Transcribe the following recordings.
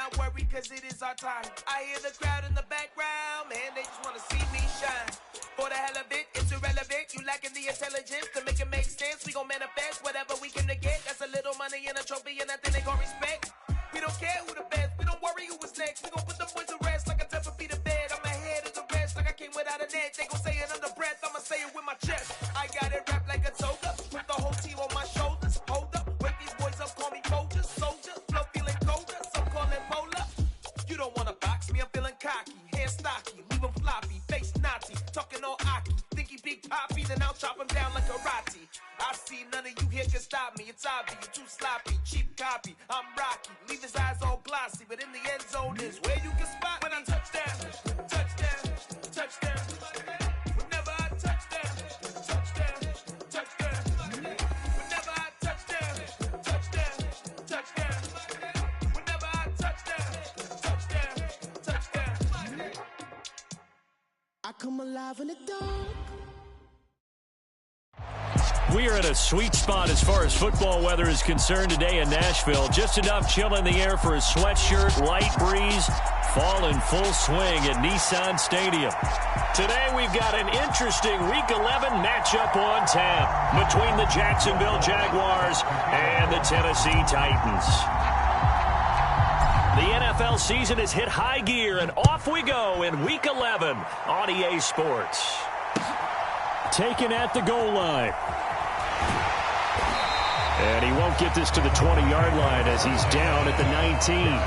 not worry, cause it is our time. I hear the crowd in the background, man, they just wanna see me shine. For the hell of it, it's irrelevant. You lacking the intelligence to make it make sense. We gon' manifest whatever we can to get. That's a little money and a trophy and nothing they gon' respect. We don't care who the best, we don't worry who was next. We gon' put them boys to rest like a temper feet to bed. I'm ahead of the rest like I came without a net. They gon' say it under breath, I'ma say it with my chest. I got it wrapped like a toga, put the whole team on my shoulders. Hold up, wake these boys up, call me soldiers. Soldier, flow feeling colder, some call it polar. You don't wanna box me, I'm feeling cocky. Hair stocky, leave him floppy, face naughty. Talking all aki, think he big poppy, then I'll chop him down like karate. I see none of you here can stop me. It's obvious, you too sloppy, cheap copy. I'm Rocky, leave his eyes all glossy, but in the end zone is where you can spot when I touchdown, touchdown, touchdown. Whenever I touchdown, touchdown, touchdown. Whenever I touchdown, touchdown, touchdown. Whenever I touchdown, touchdown, touchdown. I come alive in the dark. We are in a sweet spot as far as football weather is concerned today in Nashville. Just enough chill in the air for a sweatshirt, light breeze, fall in full swing at Nissan Stadium. Today we've got an interesting Week 11 matchup on tap between the Jacksonville Jaguars and the Tennessee Titans. The NFL season has hit high gear, and off we go in Week 11 on EA Sports. Taken at the goal line. And he won't get this to the 20-yard line as he's down at the 19.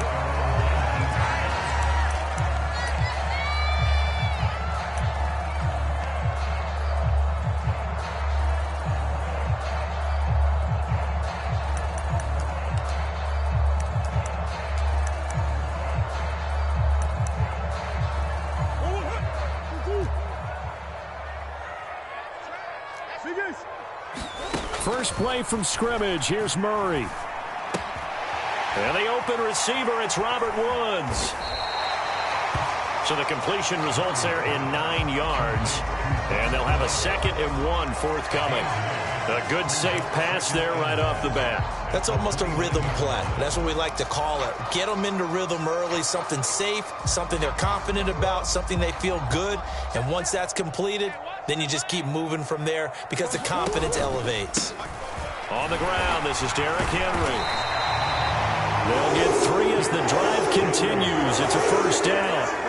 First play from scrimmage. Here's Murray. And the open receiver, it's Robert Woods. So the completion results there in 9 yards. And they'll have a 2nd and 1 forthcoming. A good, safe pass there right off the bat. That's almost a rhythm play. That's what we like to call it. Get them into rhythm early, something safe, something they're confident about, something they feel good. And once that's completed, then you just keep moving from there because the confidence elevates. On the ground, this is Derrick Henry. They'll get 3 as the drive continues. It's a first down.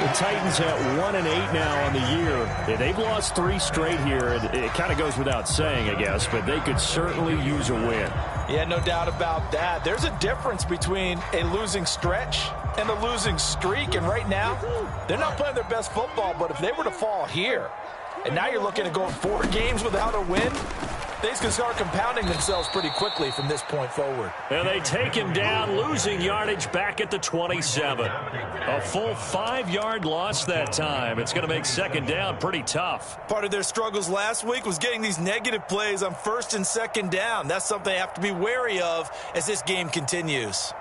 The Titans at 1-8 now on the year. They've lost 3 straight here. It kind of goes without saying, I guess, but they could certainly use a win. Yeah, no doubt about that. There's a difference between a losing stretch and a losing streak, and right now, they're not playing their best football, but if they were to fall here, and now you're looking at going 4 games without a win, things can start compounding themselves pretty quickly from this point forward. And they take him down, losing yardage back at the 27. A full 5-yard loss that time. It's going to make 2nd down pretty tough. Part of their struggles last week was getting these negative plays on 1st and 2nd down. That's something they have to be wary of as this game continues.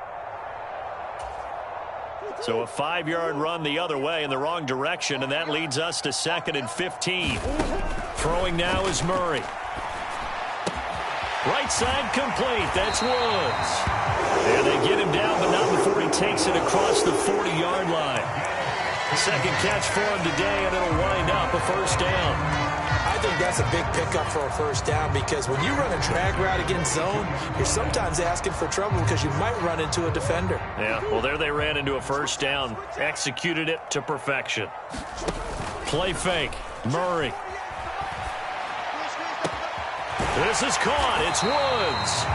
So a 5-yard run the other way in the wrong direction, and that leads us to 2nd and 15. Throwing now is Murray. Right side complete. That's Woods. And they get him down, but not before he takes it across the 40-yard line. 2nd catch for him today, and it'll wind up a first down. I think that's a big pickup for a first down because when you run a drag route against zone, you're sometimes asking for trouble because you might run into a defender. Yeah, well, there they ran into a first down. Executed it to perfection. Play fake. Murray. This is caught. It's Woods.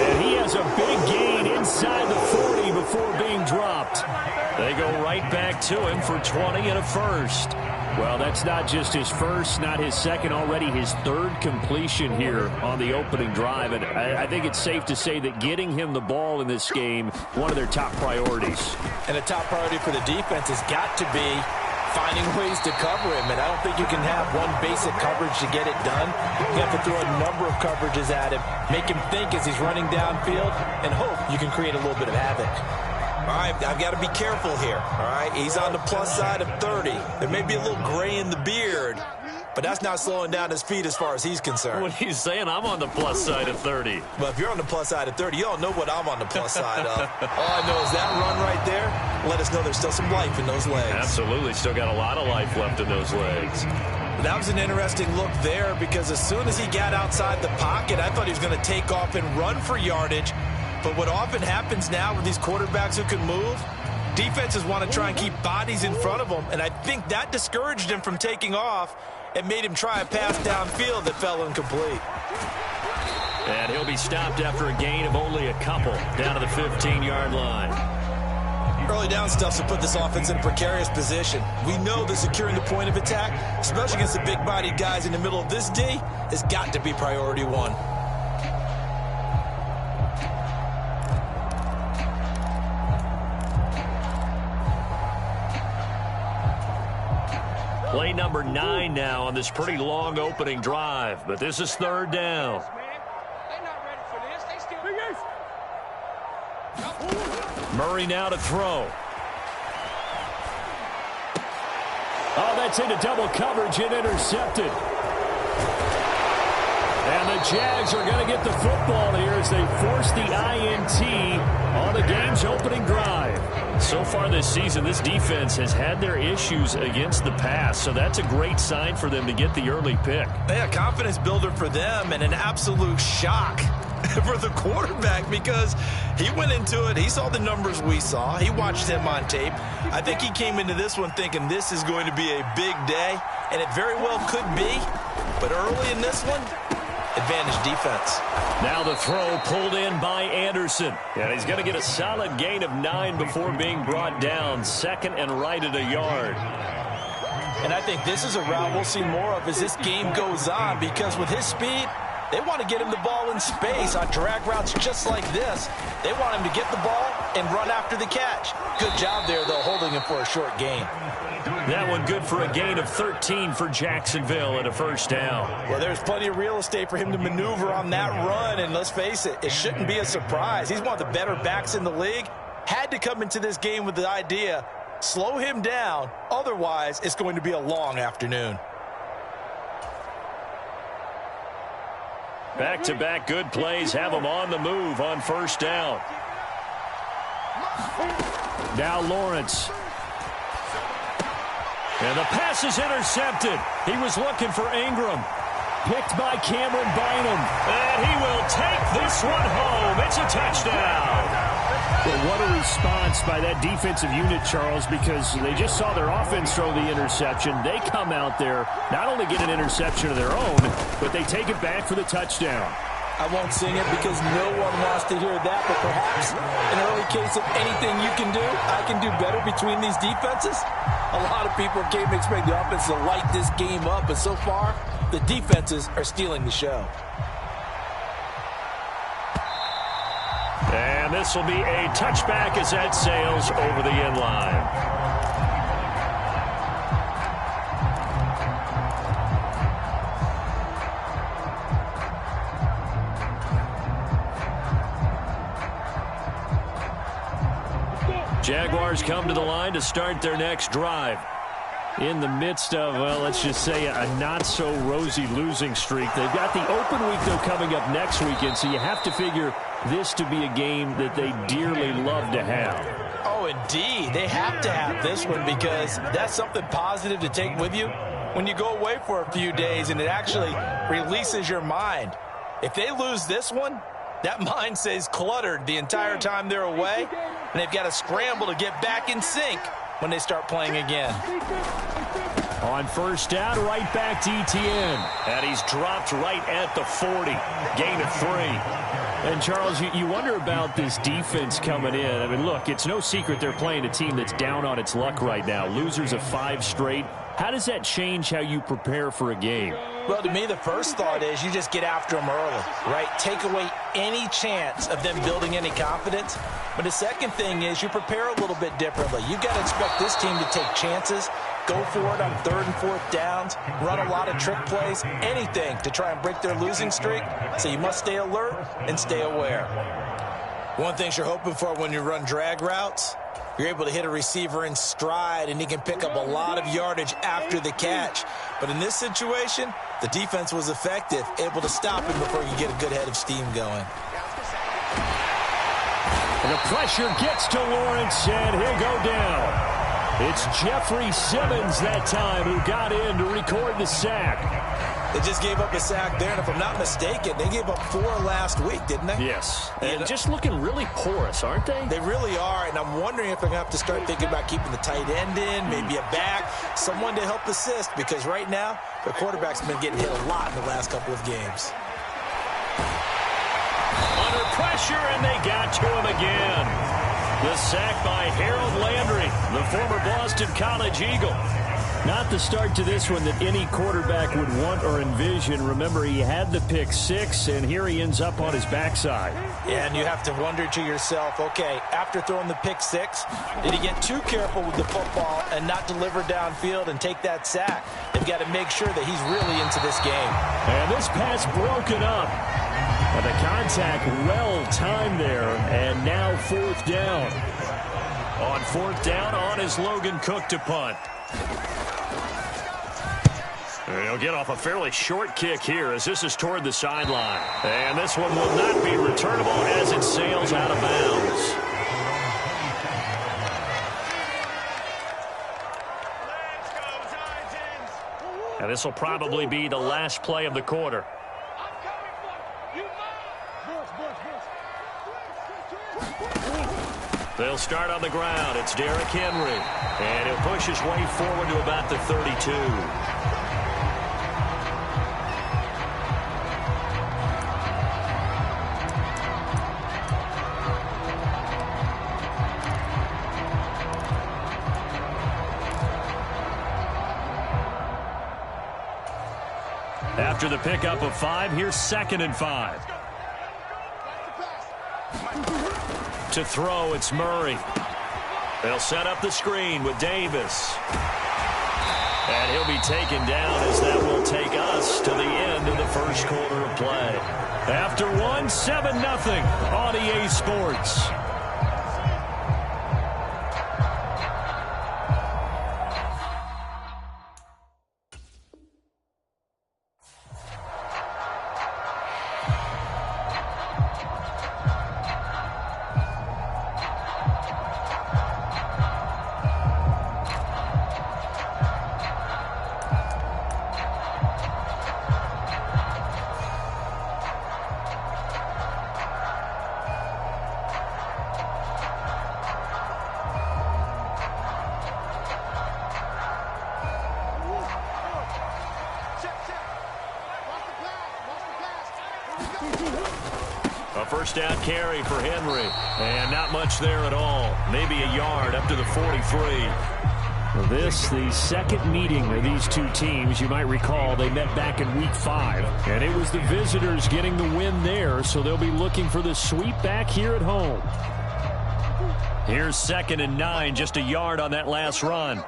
And he has a big gain inside the 40 before being dropped. They go right back to him for 20 and a first. Well, that's not just his first, not his second, already his 3rd completion here on the opening drive. And I think it's safe to say that getting him the ball in this game, one of their top priorities. And a top priority for the defense has got to be finding ways to cover him, and I don't think you can have one basic coverage to get it done. You have to throw a number of coverages at him, make him think as he's running downfield, and hope you can create a little bit of havoc. All right, I've got to be careful here, all right? He's on the plus side of 30. There may be a little gray in the beard, but but that's not slowing down his feet as far as he's concerned. What he's saying, I'm on the plus side of 30. Well, if you're on the plus side of 30, you don't know what I'm on the plus side of. All I know is that run right there let us know there's still some life in those legs. Absolutely, still got a lot of life left in those legs. That was an interesting look there because as soon as he got outside the pocket, I thought he was going to take off and run for yardage. But what often happens now with these quarterbacks who can move, defenses want to try and keep bodies in front of them, and I think that discouraged him from taking off and made him try a pass downfield that fell incomplete. And he'll be stopped after a gain of only a couple down to the 15-yard line. Early down stuff to put this offense in a precarious position. We know that securing the point of attack, especially against the big-bodied guys in the middle of this D, has got to be priority one. Play number 9 now on this pretty long opening drive, but this is third down. Murray now to throw. Oh, that's into double coverage and intercepted. And the Jags are going to get the football here as they force the INT on the game's opening drive. So far this season, this defense has had their issues against the pass, so that's a great sign for them to get the early pick. Yeah, confidence builder for them and an absolute shock for the quarterback because he went into it. He saw the numbers we saw. He watched him on tape. I think he came into this one thinking this is going to be a big day, and it very well could be. But early in this one, advantage defense. Now the throw pulled in by Anderson. And he's going to get a solid gain of 9 before being brought down. Second and right at a yard. And I think this is a route we'll see more of as this game goes on because with his speed, they want to get him the ball in space on drag routes just like this. They want him to get the ball and run after the catch. Good job there, though, holding him for a short gain. That one good for a gain of 13 for Jacksonville and a first down. Well, there's plenty of real estate for him to maneuver on that run, and let's face it, it shouldn't be a surprise. He's one of the better backs in the league. Had to come into this game with the idea, slow him down, otherwise it's going to be a long afternoon. Back-to-back good plays have him on the move on first down. Now Lawrence. And the pass is intercepted. He was looking for Ingram. Picked by Cameron Bynum. And he will take this one home. It's a touchdown. Well, what a response by that defensive unit, Charles, because they just saw their offense throw the interception. They come out there, not only get an interception of their own, but they take it back for the touchdown. I won't sing it because no one wants to hear that, but perhaps an early case of anything you can do, I can do better between these defenses. A lot of people came to expect the offense to light this game up, but so far, the defenses are stealing the show. And this will be a touchback as that sails over the end line. Jaguars come to the line to start their next drive. In the midst of, well, let's just say a not-so-rosy losing streak. They've got the open week, though, coming up next weekend, so you have to figure this to be a game that they dearly love to have. Oh, indeed. They have to have this one because that's something positive to take with you when you go away for a few days, and it actually releases your mind. If they lose this one, that mind stays cluttered the entire time they're away, and they've got to scramble to get back in sync when they start playing again. On first down, right back to Etienne. And he's dropped right at the 40. Gain of 3. And, Charles, you wonder about this defense coming in. I mean, look, it's no secret they're playing a team that's down on its luck right now. Losers of 5 straight. How does that change how you prepare for a game? Well, to me, the first thought is you just get after them early, right? Take away any chance of them building any confidence. But the second thing is you prepare a little bit differently. You've got to expect this team to take chances, go for it on 3rd and 4th downs, run a lot of trick plays, anything to try and break their losing streak. So you must stay alert and stay aware. One thing you're hoping for when you run drag routes, You're able to hit a receiver in stride, and he can pick up a lot of yardage after the catch. But in this situation, the defense was effective, able to stop him before you get a good head of steam going. And the pressure gets to Lawrence, and he'll go down. It's Jeffrey Simmons that time who got in to record the sack. They just gave up a sack there, and if I'm not mistaken, they gave up 4 last week, didn't they? Yes, and just looking really porous, aren't they? They really are, and I'm wondering if I'm going to have to start thinking about keeping the tight end in, maybe a back, someone to help assist, because right now, the quarterback's been getting hit a lot in the last couple of games. Under pressure, and they got to him again. The sack by Harold Landry, the former Boston College Eagle. Not the start to this one that any quarterback would want or envision. Remember, he had the pick 6, and here he ends up on his backside. Yeah, and you have to wonder to yourself, okay, after throwing the pick 6, did he get too careful with the football and not deliver downfield and take that sack? They've got to make sure that he's really into this game. And this pass broken up. And the contact well timed there, and now 4th down. On 4th down, on is Logan Cook to punt. He'll get off a fairly short kick here as this is toward the sideline. And this one will not be returnable as it sails out of bounds. And this will probably be the last play of the quarter. They'll start on the ground. It's Derrick Henry. And he'll push his way forward to about the 32. After the pickup of 5, here's 2nd and 5. To throw, it's Murray. They'll set up the screen with Davis. And he'll be taken down as that will take us to the end of the first quarter of play. After 1, 7-0 on EA Sports. A first down carry for Henry. And not much there at all. Maybe a yard up to the 43. This, the second meeting of these two teams. You might recall they met back in Week 5. And it was the visitors getting the win there, so they'll be looking for the sweep back here at home. Here's 2nd and 9, just a yard on that last run.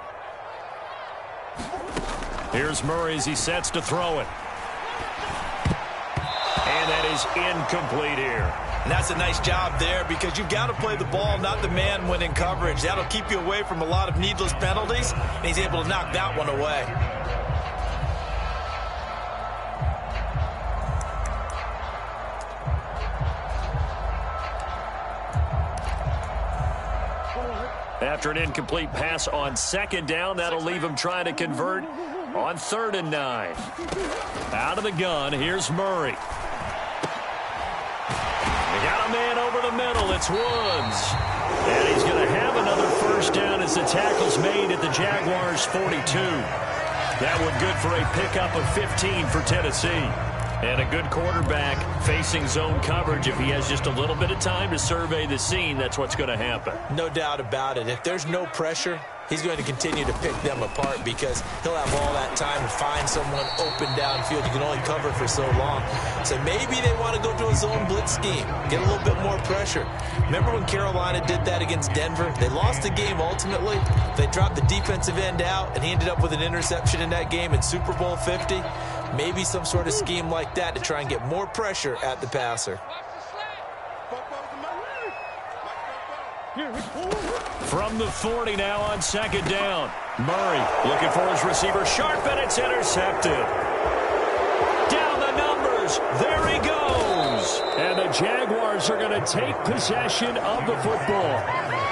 Here's Murray as he sets to throw it. And that is incomplete here. And that's a nice job there because you've got to play the ball, not the man when in coverage. That'll keep you away from a lot of needless penalties, and he's able to knock that one away. After an incomplete pass on 2nd down, that'll leave him trying to convert on 3rd and 9. Out of the gun, here's Murray. They got a man over the middle. It's Woods. And he's going to have another first down as the tackle's made at the Jaguars' 42. That one good for a pickup of 15 for Tennessee. And a good quarterback facing zone coverage. If he has just a little bit of time to survey the scene, that's what's going to happen. No doubt about it. If there's no pressure, he's going to continue to pick them apart because he'll have all that time to find someone open downfield. You can only cover for so long. So maybe they want to go to a zone blitz scheme, get a little bit more pressure. Remember when Carolina did that against Denver? They lost the game ultimately. They dropped the defensive end out, and he ended up with an interception in that game in Super Bowl 50. Maybe some sort of scheme like that to try and get more pressure at the passer. From the 40 now on second down. Murray looking for his receiver. Sharp, and it's intercepted. Down the numbers. There he goes. And the Jaguars are going to take possession of the football.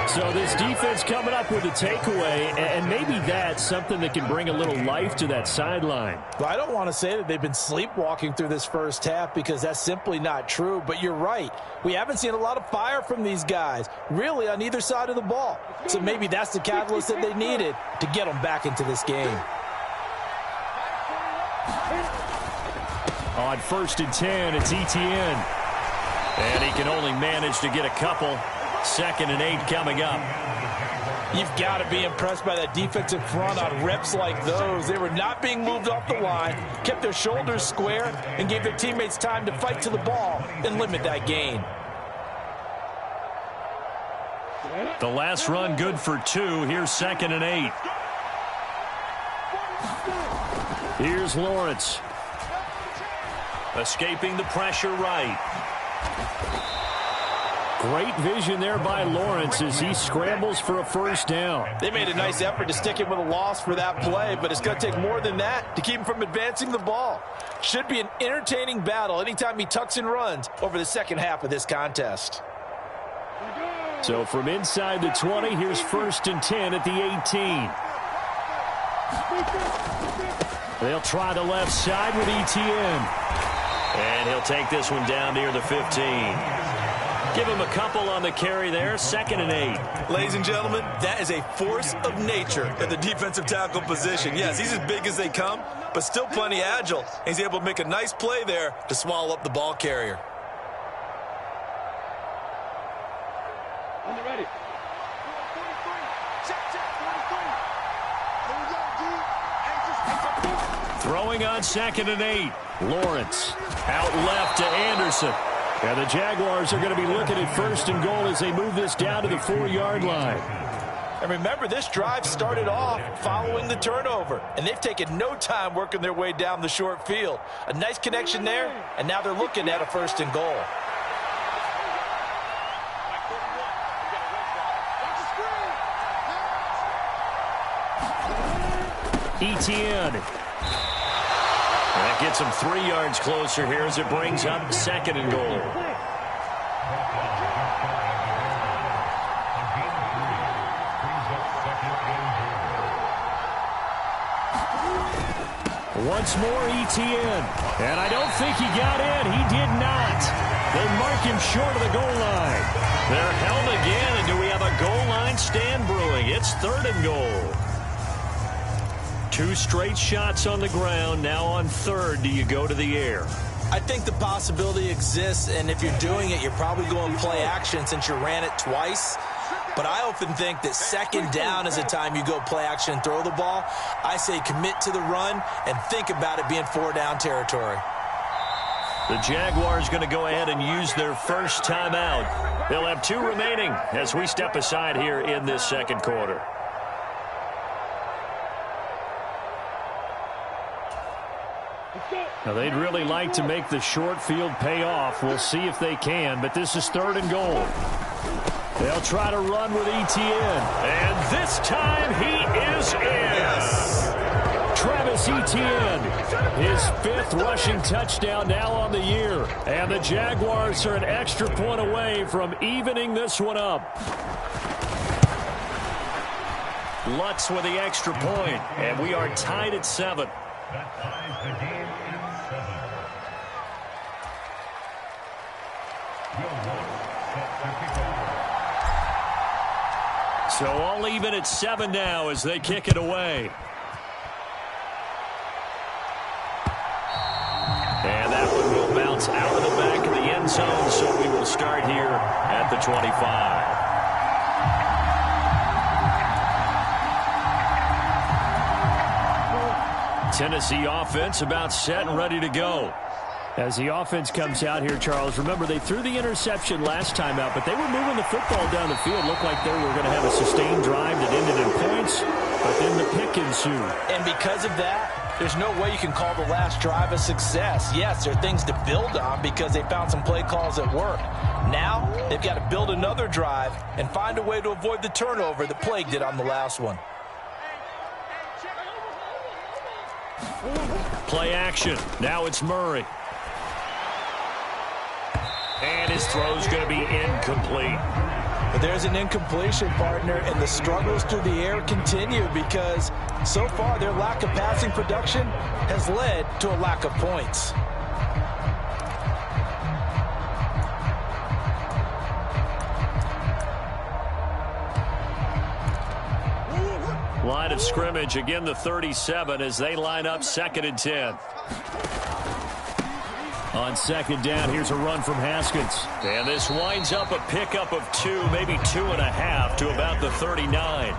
So this defense coming up with a takeaway, and maybe that's something that can bring a little life to that sideline. Well, I don't want to say that they've been sleepwalking through this first half because that's simply not true, but you're right. We haven't seen a lot of fire from these guys, really, on either side of the ball. So maybe that's the catalyst that they needed to get them back into this game. On 1st and 10, it's Etienne. And he can only manage to get a couple. 2nd and 8 coming up. You've got to be impressed by that defensive front on reps like those. They were not being moved off the line, kept their shoulders square, and gave their teammates time to fight to the ball and limit that gain. The last run good for 2. Here's 2nd and 8. Here's Lawrence. Escaping the pressure right. Great vision there by Lawrence as he scrambles for a first down. They made a nice effort to stick him with a loss for that play, but it's going to take more than that to keep him from advancing the ball. Should be an entertaining battle anytime he tucks and runs over the second half of this contest. So from inside the 20, here's 1st and 10 at the 18. They'll try the left side with Etienne. And he'll take this one down near the 15. Give him a couple on the carry there. 2nd and 8. Ladies and gentlemen, that is a force of nature at the defensive tackle position. Yes, he's as big as they come, but still plenty agile. He's able to make a nice play there to swallow up the ball carrier. Throwing on 2nd and 8. Lawrence out left to Anderson. And the Jaguars are going to be looking at 1st and goal as they move this down to the 4-yard line. And remember, this drive started off following the turnover, and they've taken no time working their way down the short field. A nice connection there, and now they're looking at a 1st and goal. Etienne. That gets him 3 yards closer here as it brings up 2nd and goal. Once more, Etienne. And I don't think he got in. He did not. They mark him short of the goal line. They're held again, and do we have a goal line stand brewing? It's 3rd and goal. 2 straight shots on the ground. Now on 3rd, do you go to the air? I think the possibility exists, and if you're doing it, you're probably going play action since you ran it twice. But I often think that 2nd down is the time you go play action and throw the ball. I say commit to the run and think about it being 4-down territory. The Jaguars going to go ahead and use their first timeout. They'll have 2 remaining as we step aside here in this 2nd quarter. Now, they'd really like to make the short field pay off. We'll see if they can, but this is 3rd and goal. They'll try to run with Etienne. And this time he is in. Yes. Travis Etienne, his 5th rushing touchdown now on the year. And the Jaguars are an extra point away from evening this one up. Lutz with the extra point, and we are tied at 7. So all even at 7 now as they kick it away. And that one will bounce out of the back of the end zone, so we will start here at the 25. Tennessee offense about set and ready to go. As the offense comes out here, Charles, remember they threw the interception last time out, but they were moving the football down the field. Looked like they were going to have a sustained drive that ended in points, but then the pick ensued. And because of that, There's no way you can call the last drive a success. Yes, there are things to build on because they found some play calls that work. Now, they've got to build another drive and find a way to avoid the turnover that plagued it on the last one. Play action. Now it's Murray. And his throw's going to be incomplete. But there's an incompletion, partner, and the struggles through the air continue because so far their lack of passing production has led to a lack of points. Line of scrimmage, again the 37 as they line up 2nd and 10. On 2nd down, here's a run from Haskins. And this winds up a pickup of 2, maybe 2.5 to about the 39.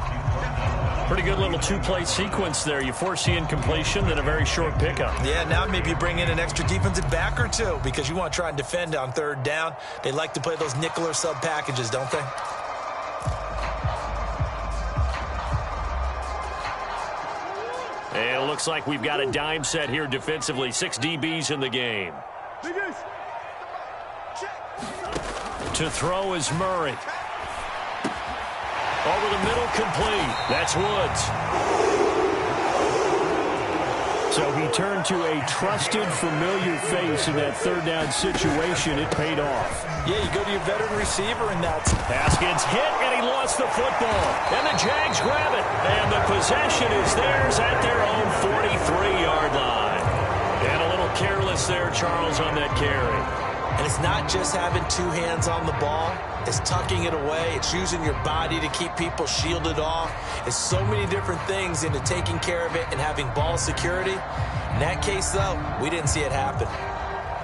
Pretty good little two-play sequence there. You force the incompletion, then a very short pickup. Yeah, now maybe you bring in an extra defensive back or two because you want to try and defend on 3rd down. They like to play those nickel or sub packages, don't they? And it looks like we've got a dime set here defensively. 6 DBs in the game. To throw is Murray. Over the middle, complete. That's Woods. So he turned to a trusted, familiar face in that 3rd down situation. It paid off. Yeah, you go to your veteran receiver, and that's... Haskins hit, and he lost the football. And the Jags grab it. And the possession is theirs at their own 43-yard line. And a little careless there, Charles, on that carry. And it's not just having 2 hands on the ball. It's tucking it away. It's using your body to keep people shielded off. It's so many different things into taking care of it and having ball security. In that case, though, we didn't see it happen.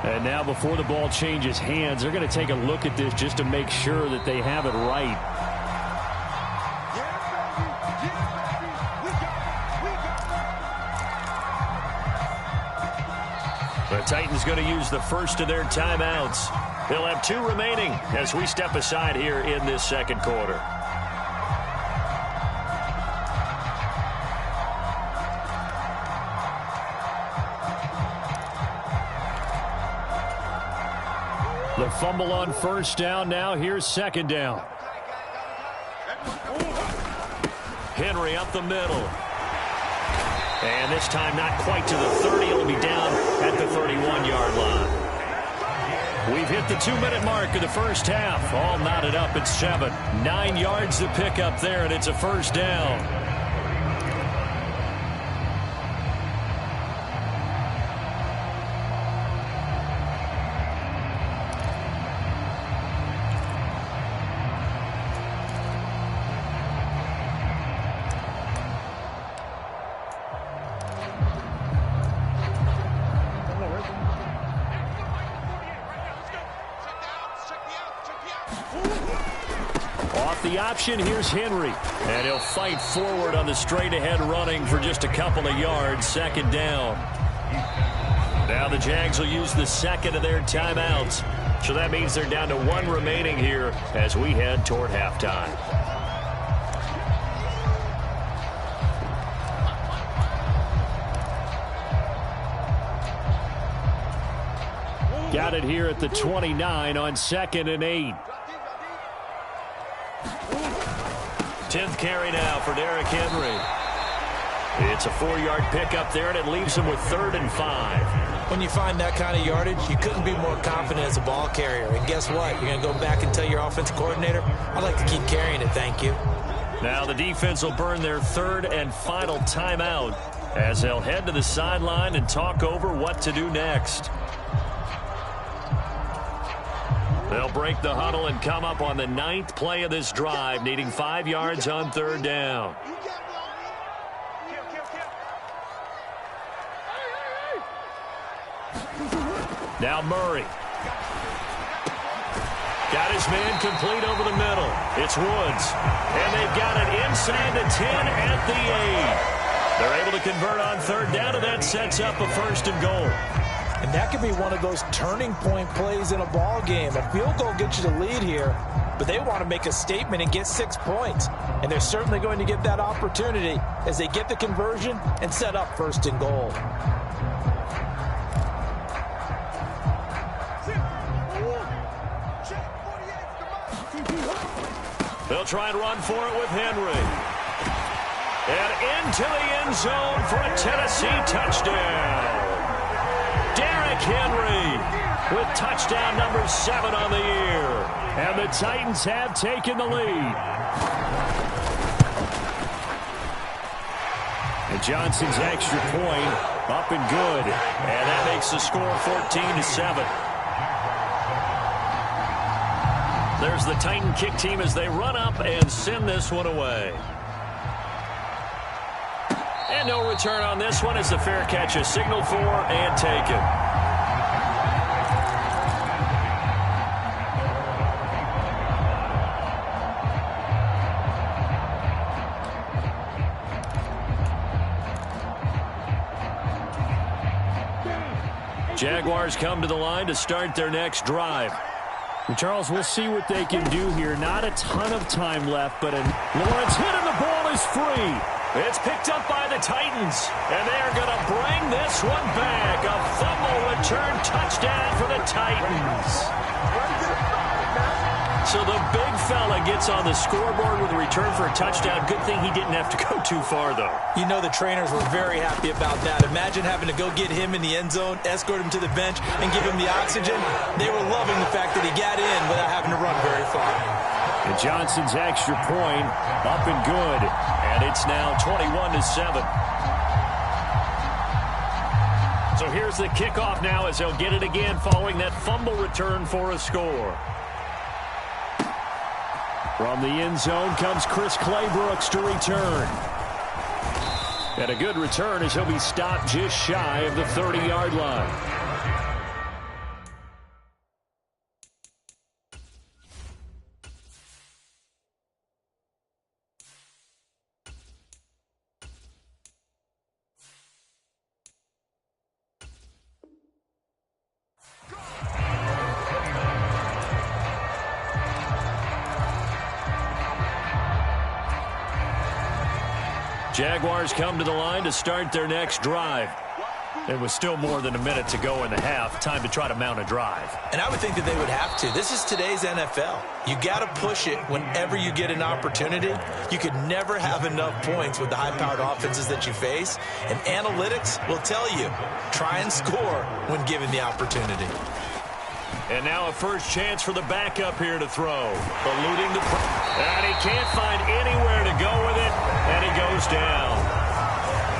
And now before the ball changes hands, they're going to take a look at this just to make sure that they have it right. The Titans going to use the first of their timeouts. They'll have 2 remaining as we step aside here in this 2nd quarter. The fumble on 1st down. Now here's 2nd down. Henry up the middle. And this time not quite to the 30. It'll be down at the 31-yard line. We've hit the 2-minute mark of the first half. All knotted up at 7. 9 yards to pick up there, and it's a 1st down. The option, here's Henry. And he'll fight forward on the straight-ahead running for just a couple of yards. 2nd down. Now the Jags will use the 2nd of their timeouts. So that means they're down to 1 remaining here as we head toward halftime. Got it here at the 29 on 2nd and 8. 10th carry now for Derrick Henry. It's a 4-yard pickup there, and it leaves him with 3rd and 5. When you find that kind of yardage, you couldn't be more confident as a ball carrier. And guess what? You're going to go back and tell your offensive coordinator, I'd like to keep carrying it, thank you. Now the defense will burn their 3rd and final timeout as they'll head to the sideline and talk over what to do next. They'll break the huddle and come up on the 9th play of this drive, needing 5 yards on 3rd down. Now Murray. Got his man complete over the middle. It's Woods. And they've got it inside the 10 at the 8. They're able to convert on 3rd down, and that sets up a 1st and goal. And that could be one of those turning point plays in a ball game. A field goal gets you the lead here, but they want to make a statement and get 6 points. And they're certainly going to get that opportunity as they get the conversion and set up 1st and goal. They'll try and run for it with Henry. And into the end zone for a Tennessee touchdown. Derrick Henry with touchdown number 7 on the year. And the Titans have taken the lead. And Johnson's extra point up and good. And that makes the score 14-7. There's the Titan kick team as they run up and send this one away. And no return on this one as the fair catch is signaled for and taken. Jaguars come to the line to start their next drive. Charles, we'll see what they can do here. Not a ton of time left, but Lawrence hit and the ball is free. It's picked up by the Titans, and they are going to bring this one back. A fumble return touchdown for the Titans. So the big fella gets on the scoreboard with a return for a touchdown. Good thing he didn't have to go too far, though. You know the trainers were very happy about that. Imagine having to go get him in the end zone, escort him to the bench, and give him the oxygen. They were loving the fact that he got in without having to run very far. And Johnson's extra point up and good. And it's now 21-7. So here's the kickoff now as they'll get it again following that fumble return for a score. From the end zone comes Chris Claybrooks to return. And a good return as he'll be stopped just shy of the 30-yard line. Jaguars come to the line to start their next drive. It was still more than a minute to go in the half. Time to try to mount a drive. And I would think that they would have to. This is today's NFL. You got to push it whenever you get an opportunity. You could never have enough points with the high-powered offenses that you face. And analytics will tell you, try and score when given the opportunity. And now a first chance for the backup here to throw. Eluding the and he can't find anywhere to go with it, and he goes down.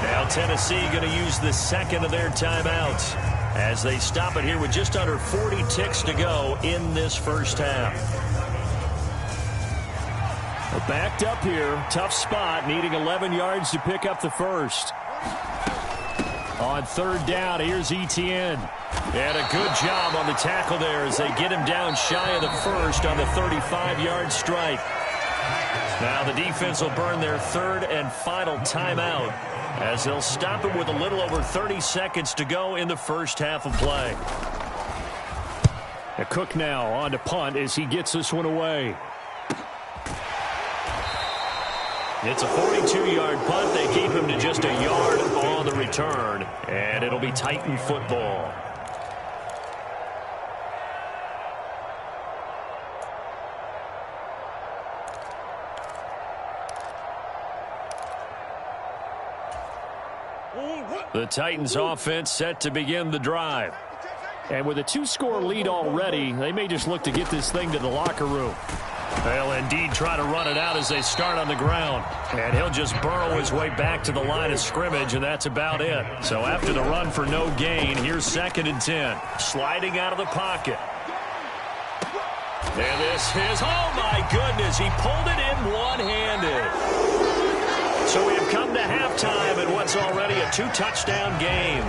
Now Tennessee going to use the second of their timeouts as they stop it here with just under 40 ticks to go in this first half. Well, backed up here, tough spot, needing 11 yards to pick up the first. On third down, here's Etienne. And a good job on the tackle there as they get him down shy of the first on the 35-yard strike. Now the defense will burn their third and final timeout as they'll stop him with a little over 30 seconds to go in the first half of play. A Cook now on to punt as he gets this one away. It's a 42-yard punt. They keep him to just a yard on the return, and it'll be Titan football. The Titans offense set to begin the drive. And with a 2-score lead already, they may just look to get this thing to the locker room. They'll indeed try to run it out as they start on the ground. And he'll just burrow his way back to the line of scrimmage, and that's about it. So after the run for no gain, here's 2nd and 10. Sliding out of the pocket. And this is, oh my goodness, he pulled it in one-handed. So we have come to halftime in what's already a 2-touchdown game.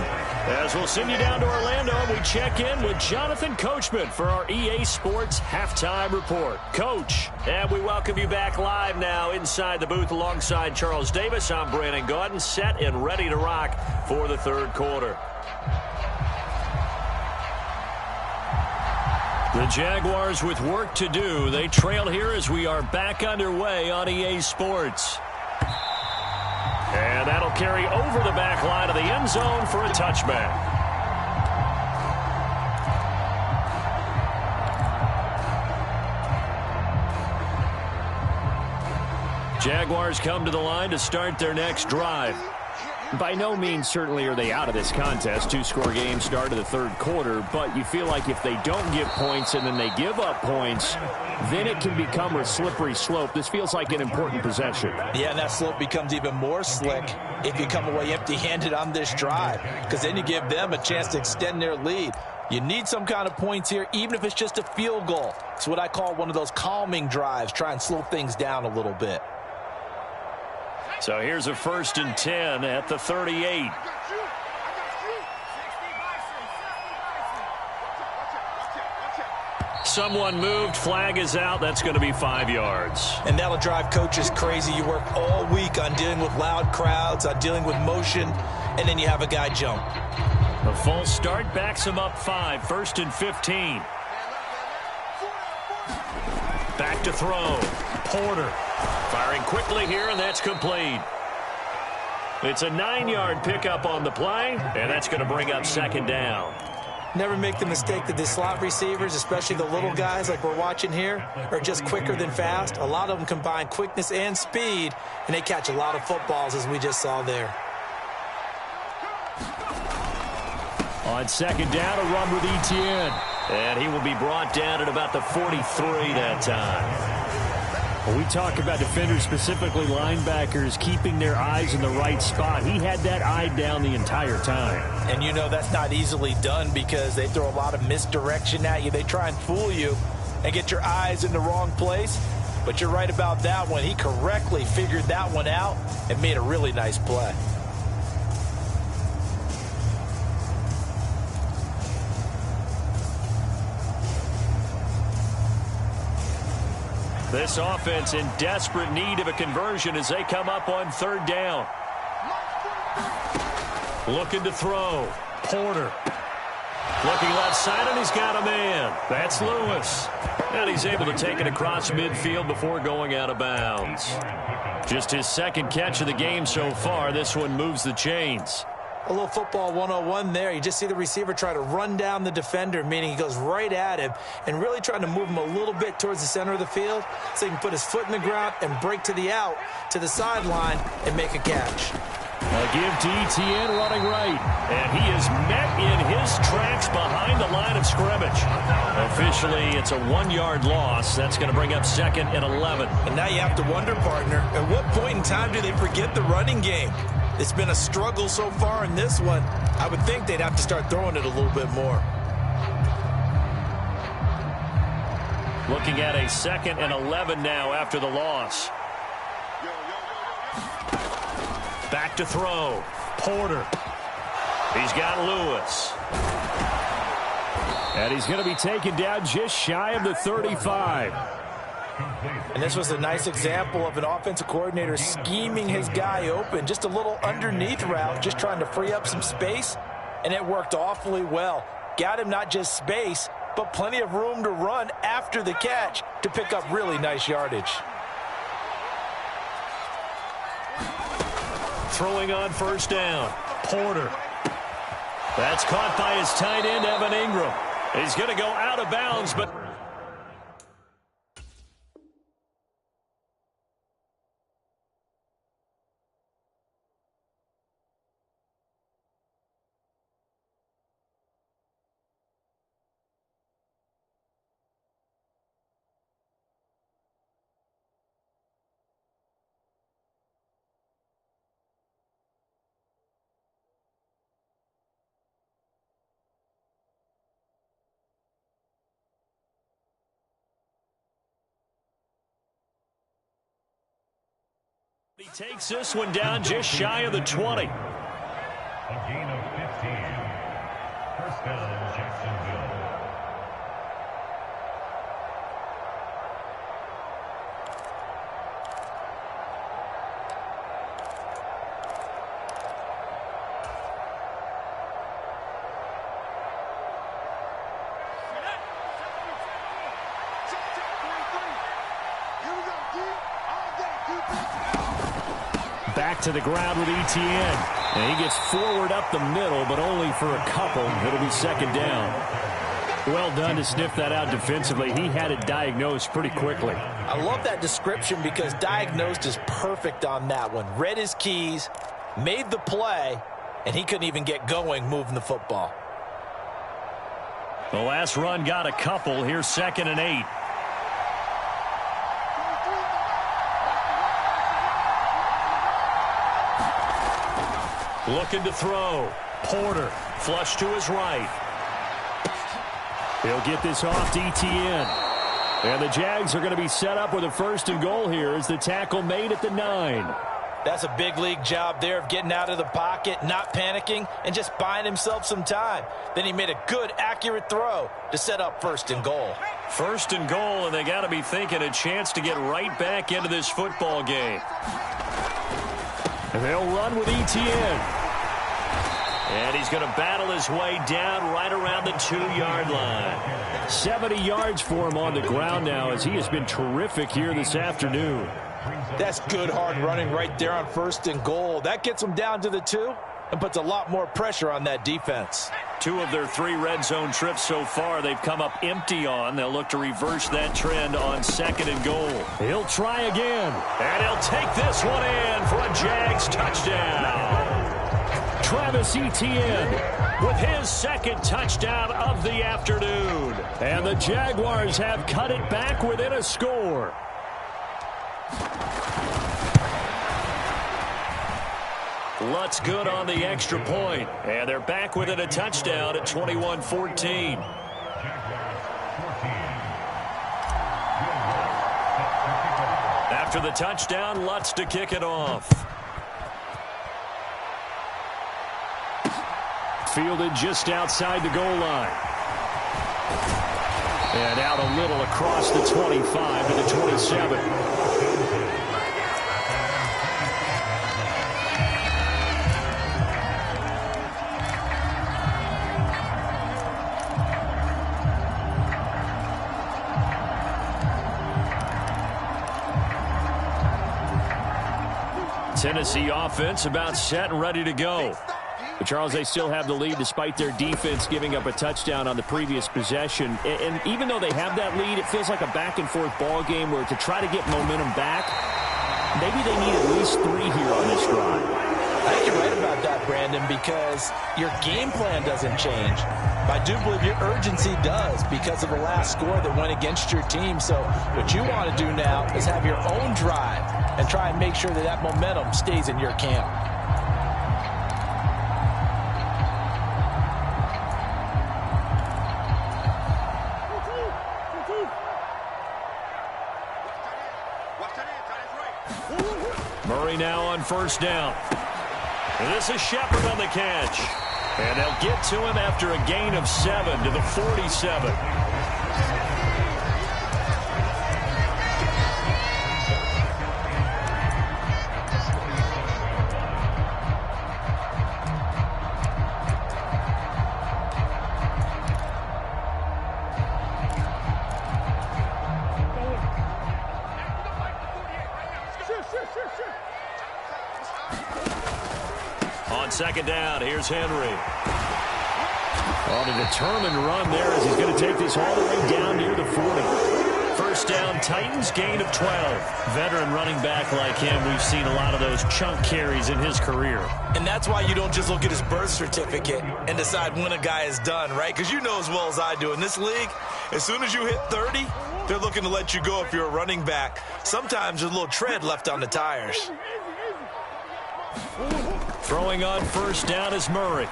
As we'll send you down to Orlando, we check in with Jonathan Coachman for our EA Sports Halftime Report. Coach, and we welcome you back live now inside the booth alongside Charles Davis. I'm Brandon Gaudin, set and ready to rock for the third quarter. The Jaguars with work to do. They trail here as we are back underway on EA Sports. And that'll carry over the back line of the end zone for a touchback. Jaguars come to the line to start their next drive. By no means certainly are they out of this contest. Two-score game start of the third quarter, but you feel like if they don't get points and then they give up points, then it can become a slippery slope. This feels like an important possession. Yeah, and that slope becomes even more slick if you come away empty-handed on this drive, because then you give them a chance to extend their lead. You need some kind of points here, even if it's just a field goal. It's what I call one of those calming drives. Try and slow things down a little bit. So here's a 1st and 10 at the 38. Someone moved. Flag is out. That's going to be 5 yards. And that'll drive coaches crazy. You work all week on dealing with loud crowds, on dealing with motion, and then you have a guy jump. The false start backs him up 5. 1st and 15. Back to throw. Porter. Firing quickly here, and that's complete. It's a 9-yard pickup on the play, and that's going to bring up 2nd down. Never make the mistake that the slot receivers, especially the little guys like we're watching here, are just quicker than fast. A lot of them combine quickness and speed, and they catch a lot of footballs, as we just saw there. On 2nd down, a run with Etienne. And he will be brought down at about the 43 that time. When we talk about defenders, specifically linebackers, keeping their eyes in the right spot, he had that eye down the entire time. And you know that's not easily done because they throw a lot of misdirection at you. They try and fool you and get your eyes in the wrong place. But you're right about that one. He correctly figured that one out and made a really nice play. This offense in desperate need of a conversion as they come up on 3rd down. Looking to throw. Porter. Looking left side, and he's got a man. That's Lewis. And he's able to take it across midfield before going out of bounds. Just his 2nd catch of the game so far. This one moves the chains. A little football 101 there. You just see the receiver try to run down the defender, meaning he goes right at him and really trying to move him a little bit towards the center of the field so he can put his foot in the ground and break to the out, to the sideline, and make a catch. A give to Etienne running right. And he is met in his tracks behind the line of scrimmage. Officially, it's a 1-yard loss. That's going to bring up 2nd and 11. And now you have to wonder, partner, at what point in time do they forget the running game? It's been a struggle so far in this one. I would think they'd have to start throwing it a little bit more. Looking at a 2nd and 11 now after the loss. Back to throw. Porter. He's got Lewis. And he's going to be taken down just shy of the 35. And this was a nice example of an offensive coordinator scheming his guy open. Just a little underneath route, just trying to free up some space. And it worked awfully well. Got him not just space, but plenty of room to run after the catch to pick up really nice yardage. Throwing on 1st down. Porter. That's caught by his tight end, Evan Ingram. He's going to go out of bounds, but... He takes this one down just shy of the 20. A gain of 15. 1st down, Jacksonville. Back to the ground with Etienne. And he gets forward up the middle, but only for a couple. It'll be second down. Well done to sniff that out defensively. He had it diagnosed pretty quickly. I love that description because diagnosed is perfect on that one. Read his keys, made the play, and he couldn't even get going moving the football. The last run got a couple. Here's 2nd and 8. Looking to throw. Porter, flush to his right. He'll get this off to Etienne. And the Jags are going to be set up with a 1st and goal here as the tackle made at the 9. That's a big league job there of getting out of the pocket, not panicking, and just buying himself some time. Then he made a good, accurate throw to set up 1st and goal. 1st and goal, and they got to be thinking a chance to get right back into this football game. And they'll run with Etienne. And he's going to battle his way down right around the 2-yard line. 70 yards for him on the ground now as he has been terrific here this afternoon. That's good hard running right there on 1st and goal. That gets them down to the 2 and puts a lot more pressure on that defense. 2 of their 3 red zone trips so far they've come up empty on. They'll look to reverse that trend on 2nd and goal. He'll try again. And he'll take this one in for a Jags touchdown. Travis Etienne with his 2nd touchdown of the afternoon. And the Jaguars have cut it back within a score. Lutz good on the extra point. And they're back within a touchdown at 21-14. After the touchdown, Lutz to kick it off. Fielded just outside the goal line. And out a little across the 25 to the 27. Tennessee offense about set and ready to go. But Charles, they still have the lead despite their defense giving up a touchdown on the previous possession. And even though they have that lead, it feels like a back-and-forth ball game where to try to get momentum back, maybe they need at least 3 here on this drive. I think you're right about that, Brandon, because your game plan doesn't change. But I do believe your urgency does because of the last score that went against your team. So what you want to do now is have your own drive and try and make sure that that momentum stays in your camp. Murray now on 1st down. And this is Shepard on the catch. And they'll get to him after a gain of 7 to the 47. On 2nd down, here's Henry. On a determined run there as he's going to take this all the way down near the 40. 1st down, Titans, gain of 12. Veteran running back like him, we've seen a lot of those chunk carries in his career. And that's why you don't just look at his birth certificate and decide when a guy is done, right? Because you know as well as I do, in this league, as soon as you hit 30, they're looking to let you go if you're a running back. Sometimes there's a little tread left on the tires. Throwing on 1st down is Murray.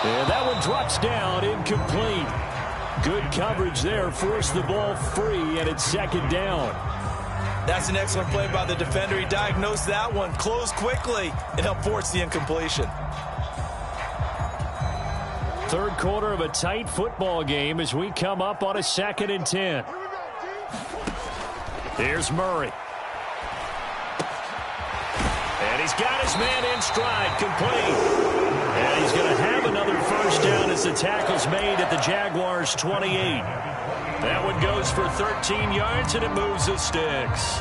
And that one drops down, incomplete. Good coverage there, forced the ball free, and it's 2nd down. That's an excellent play by the defender. He diagnosed that one, closed quickly, and helped force the incompletion. 3rd quarter of a tight football game as we come up on a 2nd and 10. Here's Murray. And he's got his man in stride, complete. And he's going to have another first down as the tackle's made at the Jaguars' 28. That one goes for 13 yards, and it moves the sticks.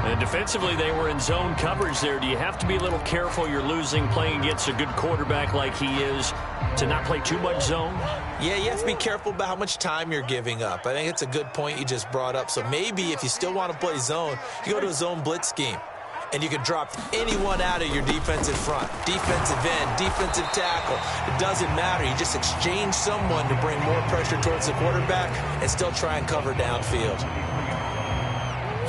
And defensively, they were in zone coverage there. Do you have to be a little careful you're losing playing against a good quarterback like he is to not play too much zone? Yeah, you have to be careful about how much time you're giving up. I think it's a good point you just brought up. So maybe if you still want to play zone, you go to a zone blitz scheme. And you can drop anyone out of your defensive front. Defensive end, defensive tackle. It doesn't matter. You just exchange someone to bring more pressure towards the quarterback and still try and cover downfield.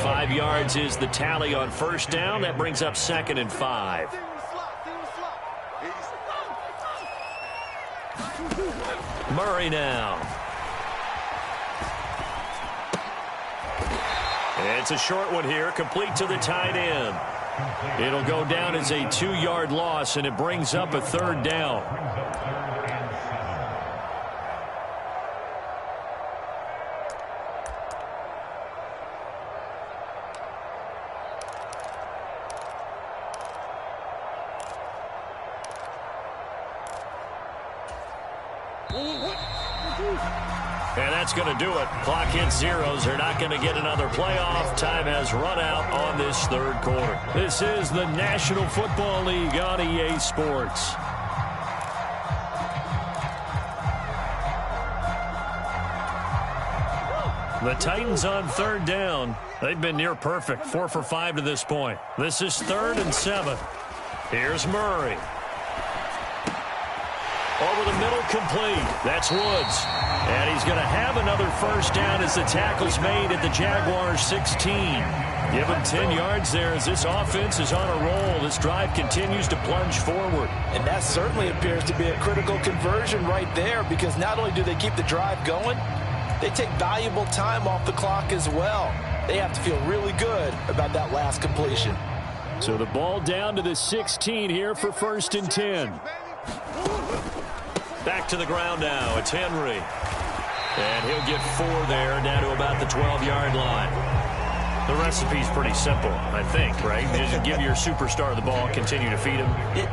5 yards is the tally on first down. That brings up 2nd and 5. Murray now. It's a short one here, complete to the tight end. It'll go down as a 2-yard loss, and it brings up a 3rd down. And that's going to do it. Clock hits zeros. They're not going to get another playoff. Time has run out on this 3rd quarter. This is the National Football League on EA Sports. The Titans on 3rd down. They've been near perfect. 4 for 5 to this point. This is 3rd and 7. Here's Murray. Over the middle, complete. That's Woods. And he's going to have another first down as the tackle's made at the Jaguars' 16. Give him 10 yards there as this offense is on a roll. This drive continues to plunge forward. And that certainly appears to be a critical conversion right there, because not only do they keep the drive going, they take valuable time off the clock as well. They have to feel really good about that last completion. So the ball down to the 16 here for 1st and 10. Back to the ground now. It's Henry. And he'll get 4 there, down to about the 12-yard line. The recipe's pretty simple, I think, right? You just give your superstar the ball, continue to feed him.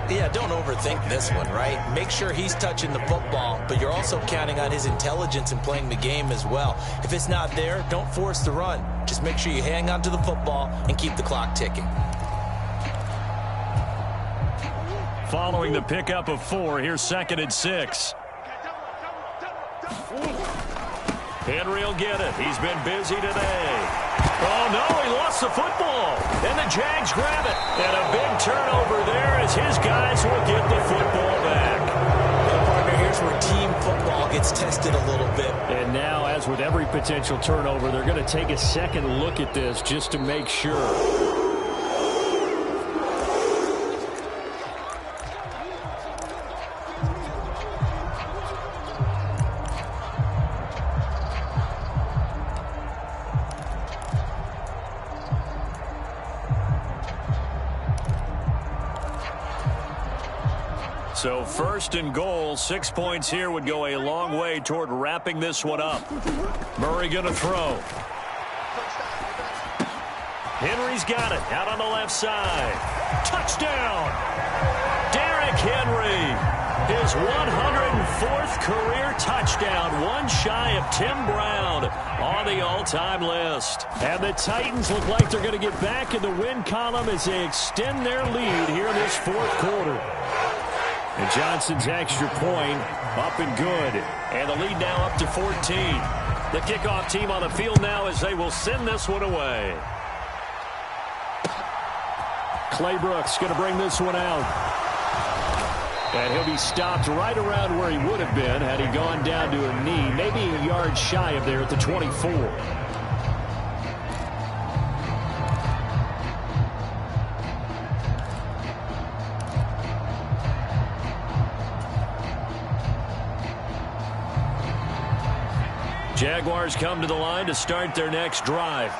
Yeah, don't overthink this one, right? Make sure he's touching the football, but you're also counting on his intelligence in playing the game as well. If it's not there, don't force the run. Just make sure you hang on to the football and keep the clock ticking. Following the pickup of 4, here's 2nd and 6. Henry will get it. He's been busy today. Oh, no, he lost the football. And the Jags grab it. And a big turnover there as his guys will get the football back. Well, partner, here's where team football gets tested a little bit. And now, as with every potential turnover, they're going to take a second look at this just to make sure. So 1st and goal, 6 points here would go a long way toward wrapping this one up. Murray going to throw. Henry's got it out on the left side. Touchdown! Derrick Henry, his 104th career touchdown, one shy of Tim Brown on the all-time list. And the Titans look like they're going to get back in the win column as they extend their lead here in this 4th quarter. And Johnson's extra point up and good. And the lead now up to 14. The kickoff team on the field now as they will send this one away. Claybrooks going to bring this one out. And he'll be stopped right around where he would have been had he gone down to a knee. Maybe a yard shy of there at the 24. Jaguars come to the line to start their next drive.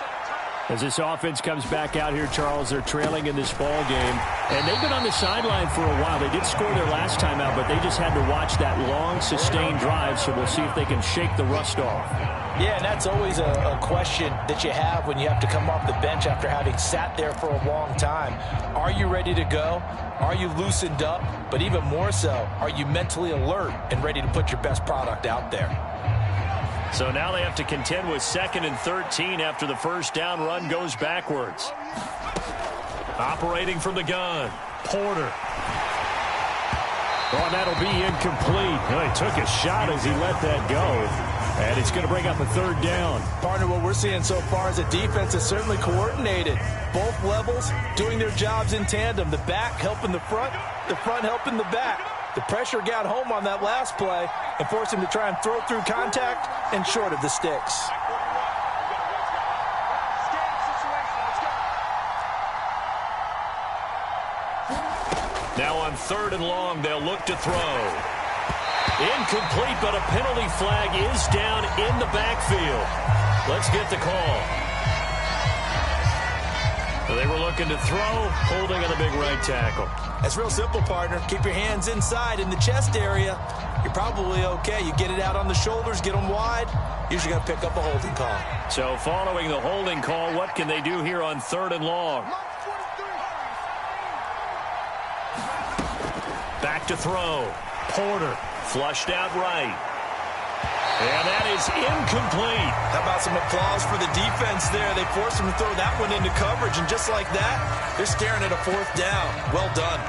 As this offense comes back out here, Charles, they're trailing in this ball game. And they've been on the sideline for a while. They did score their last time out, but they just had to watch that long, sustained drive. So we'll see if they can shake the rust off. Yeah, and that's always a question that you have when you have to come off the bench after having sat there for a long time. Are you ready to go? Are you loosened up? But even more so, are you mentally alert and ready to put your best product out there? So now they have to contend with 2nd and 13 after the first down run goes backwards. Operating from the gun, Porter. Oh, and that'll be incomplete. Well, he took a shot as he let that go. And it's going to bring up a 3rd down. Partner, what we're seeing so far is a defense that's certainly coordinated. Both levels doing their jobs in tandem. The back helping the front helping the back. The pressure got home on that last play and forced him to try and throw through contact and short of the sticks. Now on 3rd and long, they'll look to throw. Incomplete, but a penalty flag is down in the backfield. Let's get the call. So they were looking to throw, holding on the big right tackle. That's real simple, partner. Keep your hands inside in the chest area. You're probably okay. You get it out on the shoulders, get them wide. Usually going to pick up a holding call. So following the holding call, what can they do here on 3rd and long? Back to throw. Porter flushed out right. And that is incomplete. How about some applause for the defense there? They forced him to throw that one into coverage, and just like that, they're staring at a 4th down. Well done.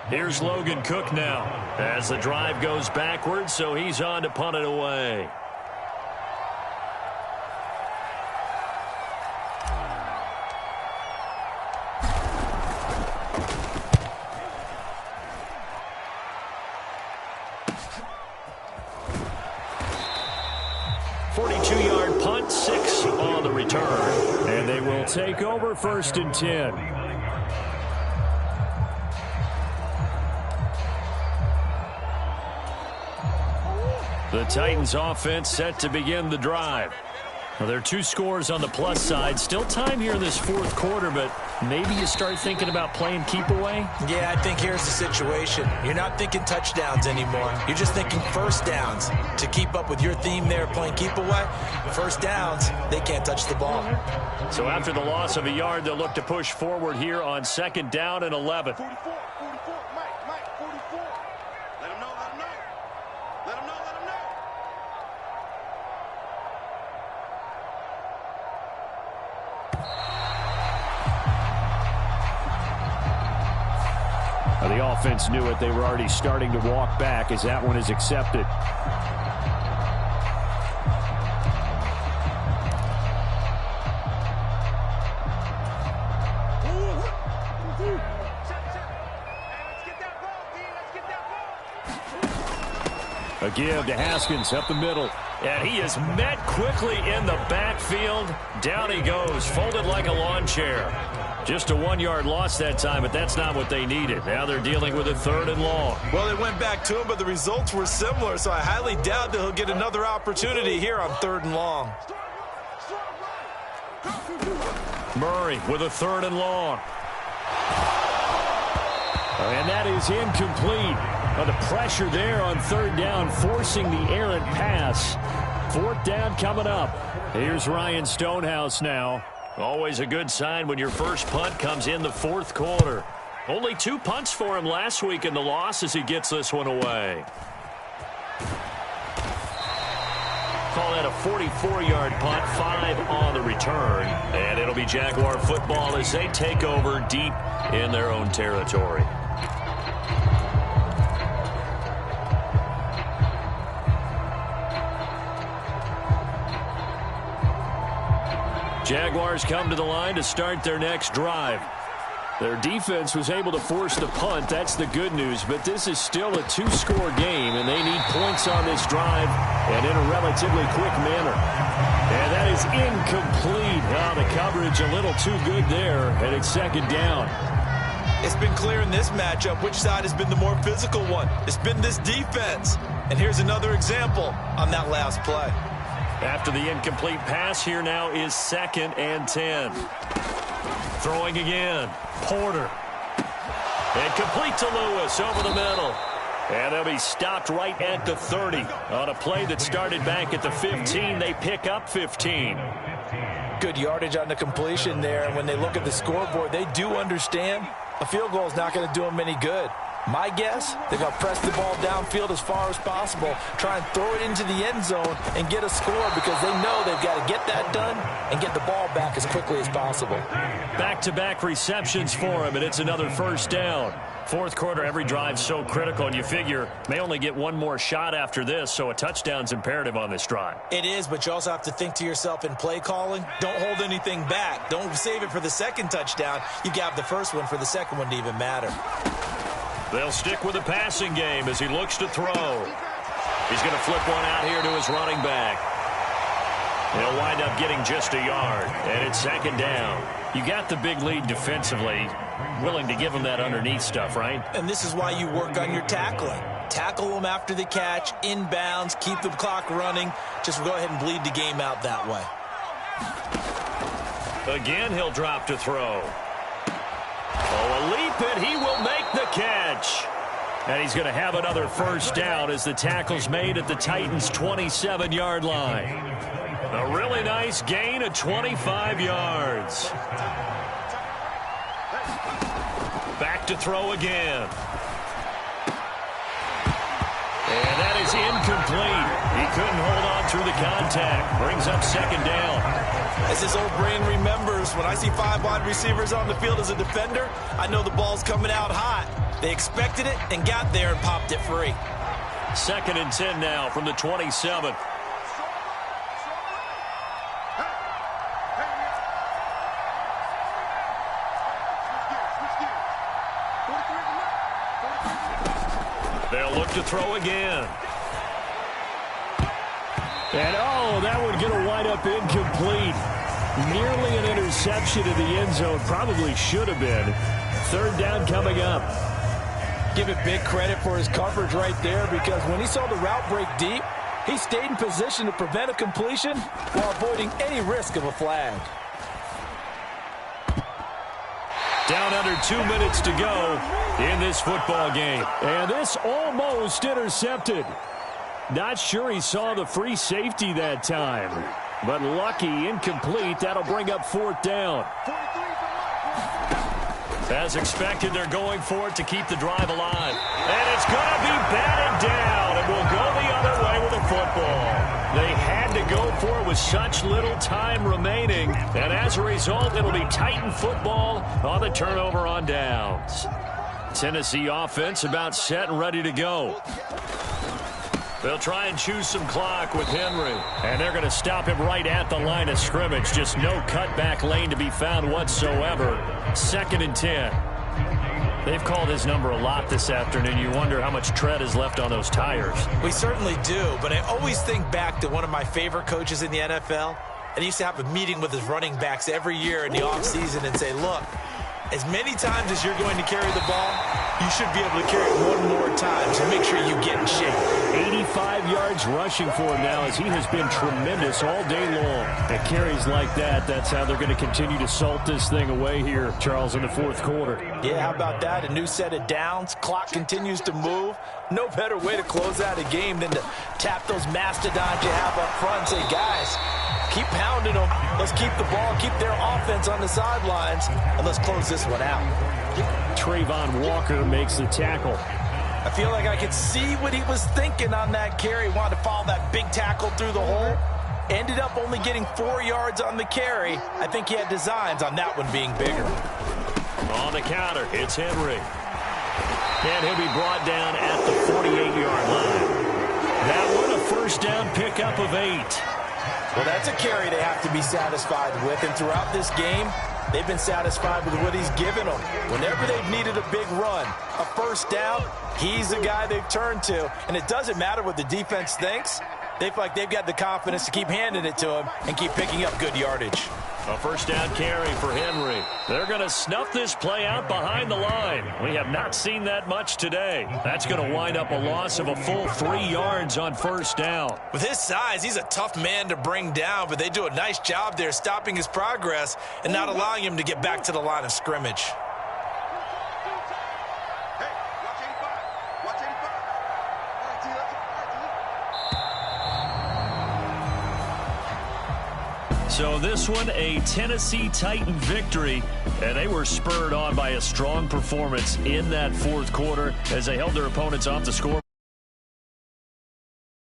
Here's Logan Cook now as the drive goes backwards, so he's on to punt it away. .42-yard punt, 6 on the return. And they will take over 1st and 10. The Titans offense set to begin the drive. Well, there are 2 scores on the plus side. Still time here in this 4th quarter, but maybe you start thinking about playing keep away? Yeah, I think here's the situation. You're not thinking touchdowns anymore. You're just thinking 1st downs. To keep up with your theme there, playing keep away, 1st downs, they can't touch the ball. So after the loss of a yard, they'll look to push forward here on 2nd down and 11. 44, Mike, 44. Let him know. The offense knew it. They were already starting to walk back as that one is accepted. A give to Haskins up the middle. And he is met quickly in the backfield. Down he goes, folded like a lawn chair. Just a 1-yard loss that time, but that's not what they needed. Now they're dealing with a 3rd and long. Well, they went back to him, but the results were similar, so I highly doubt that he'll get another opportunity here on 3rd and long. Murray with a 3rd and long. And that is incomplete. The pressure there on 3rd down, forcing the errant pass. 4th down coming up. Here's Ryan Stonehouse now. Always a good sign when your first punt comes in the 4th quarter. Only 2 punts for him last week in the loss as he gets this one away. Call that a 44-yard punt, 5 on the return. And it'll be Jaguar football as they take over deep in their own territory. Jaguars come to the line to start their next drive. Their defense was able to force the punt. That's the good news. But this is still a two-score game, and they need points on this drive and in a relatively quick manner. And that is incomplete. Oh, the coverage a little too good there, and it's second down. It's been clear in this matchup which side has been the more physical one. It's been this defense. And here's another example on that last play. After the incomplete pass, here now is 2nd and 10. Throwing again. Porter. And complete to Lewis over the middle. And they'll be stopped right at the 30. On a play that started back at the 15, they pick up 15. Good yardage on the completion there. And when they look at the scoreboard, they do understand a field goal is not going to do them any good. My guess, they're going to press the ball downfield as far as possible, try and throw it into the end zone and get a score because they know they've got to get that done and get the ball back as quickly as possible. Back-to-back receptions for him, and it's another first down. Fourth quarter, every drive's so critical, and you figure may only get one more shot after this, so a touchdown's imperative on this drive. It is, but you also have to think to yourself in play calling, don't hold anything back. Don't save it for the second touchdown. You got the first one for the second one to even matter. They'll stick with the passing game as he looks to throw. He's going to flip one out here to his running back. He'll wind up getting just a yard, and it's second down. You got the big lead defensively, willing to give him that underneath stuff, right? And this is why you work on your tackling. Tackle them after the catch, inbounds, keep the clock running. Just go ahead and bleed the game out that way. Again, he'll drop to throw. Oh, a leap, and he will make the catch. And he's going to have another first down as the tackle's made at the Titans' 27-yard line. A really nice gain of 25 yards. Back to throw again. And that is incomplete. He couldn't hold on through the contact. Brings up second down. As his old brain remembers, when I see 5 wide receivers on the field as a defender, I know the ball's coming out hot. They expected it and got there and popped it free. 2nd and 10 now from the 27. They'll look to throw again. And, oh, that would get a wind up incomplete. Nearly an interception in the end zone. Probably should have been. Third down coming up. Give it big credit for his coverage right there because when he saw the route break deep, he stayed in position to prevent a completion while avoiding any risk of a flag. Down under 2 minutes to go in this football game. And this almost intercepted. Not sure he saw the free safety that time. But lucky, incomplete. That'll bring up fourth down. As expected, they're going for it to keep the drive alive. And it's going to be batted down. And we'll go the other way with the football. They had to go for it with such little time remaining. And as a result, it'll be Titan football on the turnover on downs. Tennessee offense about set and ready to go. They'll try and choose some clock with Henry. And they're going to stop him right at the line of scrimmage. Just no cutback lane to be found whatsoever. 2nd and 10. They've called his number a lot this afternoon. You wonder how much tread is left on those tires. We certainly do, but I always think back to one of my favorite coaches in the NFL. And he used to have a meeting with his running backs every year in the offseason and say, look, as many times as you're going to carry the ball, you should be able to carry it one more time, so make sure you get in shape. 85 yards rushing for him now as he has been tremendous all day long. And carries like that, that's how they're going to continue to salt this thing away here, Charles, in the fourth quarter. Yeah, how about that? A new set of downs. Clock continues to move. No better way to close out a game than to tap those mastodons you have up front and say, guys, keep pounding them. Let's keep the ball, keep their offense on the sidelines, and let's close this one out. Trayvon Walker makes the tackle. I feel like I could see what he was thinking on that carry. Wanted to follow that big tackle through the hole. Ended up only getting 4 yards on the carry. I think he had designs on that one being bigger. On the counter, it's Henry. And he'll be brought down at the 48-yard line. That one a first down pickup of 8. Well, that's a carry they have to be satisfied with. And throughout this game, They've been satisfied with what he's given them. Whenever they've needed a big run, a first down, he's the guy they've turned to. And it doesn't matter what the defense thinks. They feel like they've got the confidence to keep handing it to him and keep picking up good yardage. A first down carry for Henry. They're going to snuff this play out behind the line. We have not seen that much today. That's going to wind up a loss of a full 3 yards on first down. With his size, he's a tough man to bring down, but they do a nice job there stopping his progress and not allowing him to get back to the line of scrimmage. So this one, a Tennessee Titan victory, and they were spurred on by a strong performance in that fourth quarter as they held their opponents off the score.